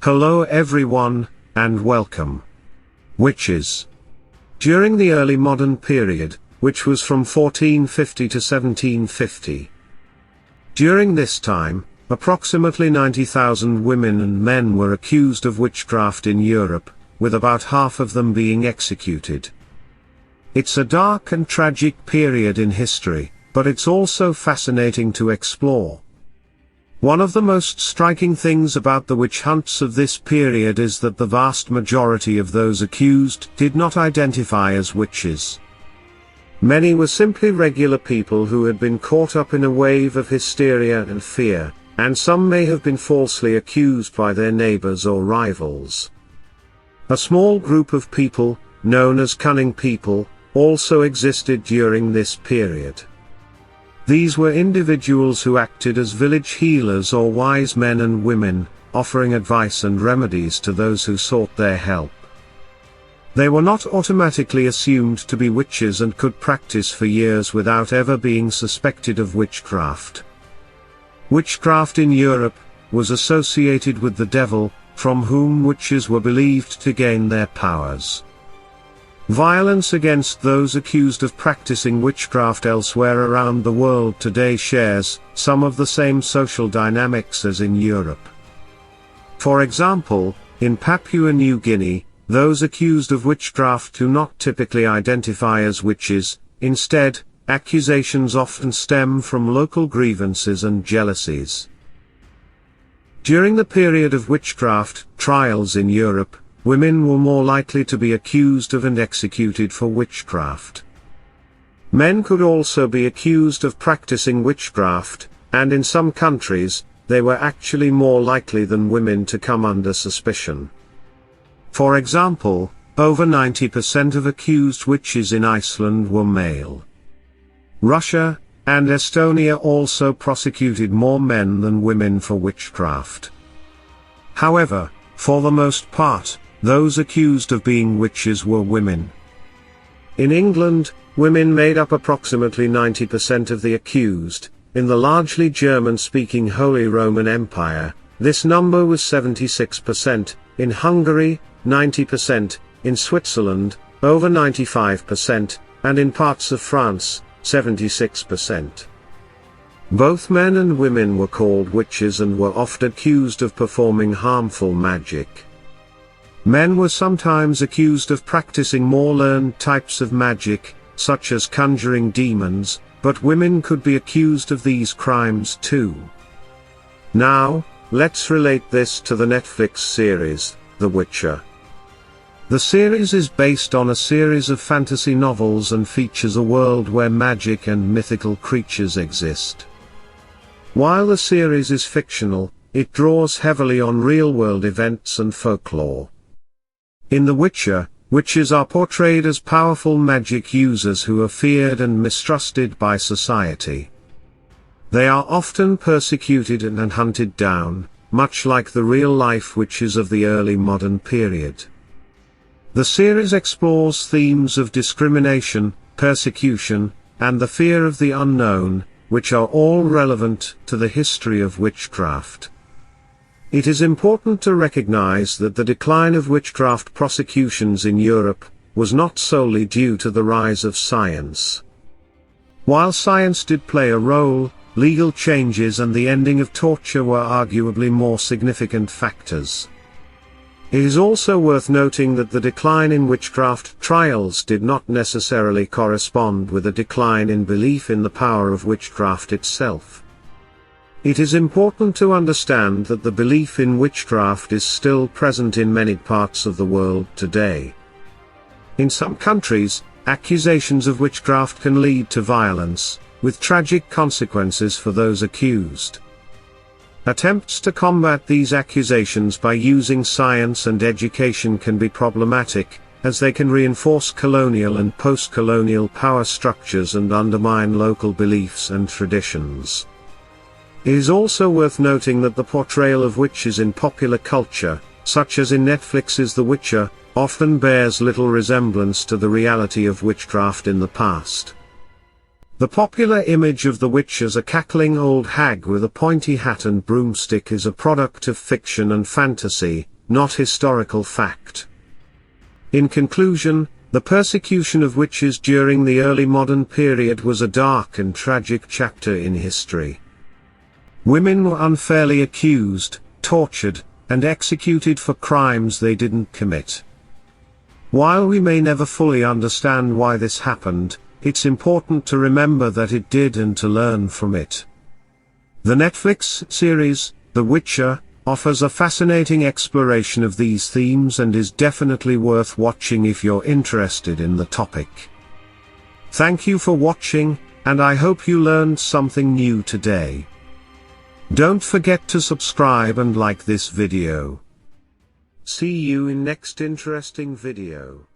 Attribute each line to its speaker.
Speaker 1: Hello everyone, and welcome. Witches. During the early modern period, which was from 1450 to 1750. During this time, approximately 90,000 women and men were accused of witchcraft in Europe, with about half of them being executed. It's a dark and tragic period in history, but it's also fascinating to explore. One of the most striking things about the witch hunts of this period is that the vast majority of those accused did not identify as witches. Many were simply regular people who had been caught up in a wave of hysteria and fear, and some may have been falsely accused by their neighbors or rivals. A small group of people, known as cunning people, also existed during this period. These were individuals who acted as village healers or wise men and women, offering advice and remedies to those who sought their help. They were not automatically assumed to be witches and could practice for years without ever being suspected of witchcraft. Witchcraft in Europe was associated with the devil, from whom witches were believed to gain their powers. Violence against those accused of practicing witchcraft elsewhere around the world today shares some of the same social dynamics as in Europe. For example, in Papua New Guinea, those accused of witchcraft do not typically identify as witches. Instead, accusations often stem from local grievances and jealousies. During the period of witchcraft trials in Europe, women were more likely to be accused of and executed for witchcraft. Men could also be accused of practicing witchcraft, and in some countries, they were actually more likely than women to come under suspicion. For example, over 90% of accused witches in Iceland were male. Russia and Estonia also prosecuted more men than women for witchcraft. However, for the most part, those accused of being witches were women. In England, women made up approximately 90% of the accused. In the largely German-speaking Holy Roman Empire, this number was 76%, in Hungary, 90%, in Switzerland, over 95%, and in parts of France, 76%. Both men and women were called witches and were often accused of performing harmful magic. Men were sometimes accused of practicing more learned types of magic, such as conjuring demons, but women could be accused of these crimes too. Now, let's relate this to the Netflix series, The Witcher. The series is based on a series of fantasy novels and features a world where magic and mythical creatures exist. While the series is fictional, it draws heavily on real-world events and folklore. In The Witcher, witches are portrayed as powerful magic users who are feared and mistrusted by society. They are often persecuted and hunted down, much like the real-life witches of the early modern period. The series explores themes of discrimination, persecution, and the fear of the unknown, which are all relevant to the history of witchcraft. It is important to recognize that the decline of witchcraft prosecutions in Europe was not solely due to the rise of science. While science did play a role, legal changes and the ending of torture were arguably more significant factors. It is also worth noting that the decline in witchcraft trials did not necessarily correspond with a decline in belief in the power of witchcraft itself. It is important to understand that the belief in witchcraft is still present in many parts of the world today. In some countries, accusations of witchcraft can lead to violence, with tragic consequences for those accused. Attempts to combat these accusations by using science and education can be problematic, as they can reinforce colonial and post-colonial power structures and undermine local beliefs and traditions. It is also worth noting that the portrayal of witches in popular culture, such as in Netflix's The Witcher, often bears little resemblance to the reality of witchcraft in the past. The popular image of the witch as a cackling old hag with a pointy hat and broomstick is a product of fiction and fantasy, not historical fact. In conclusion, the persecution of witches during the early modern period was a dark and tragic chapter in history. Women were unfairly accused, tortured, and executed for crimes they didn't commit. While we may never fully understand why this happened, it's important to remember that it did and to learn from it. The Netflix series, The Witcher, offers a fascinating exploration of these themes and is definitely worth watching if you're interested in the topic. Thank you for watching, and I hope you learned something new today. Don't forget to subscribe and like this video. See you in next interesting video.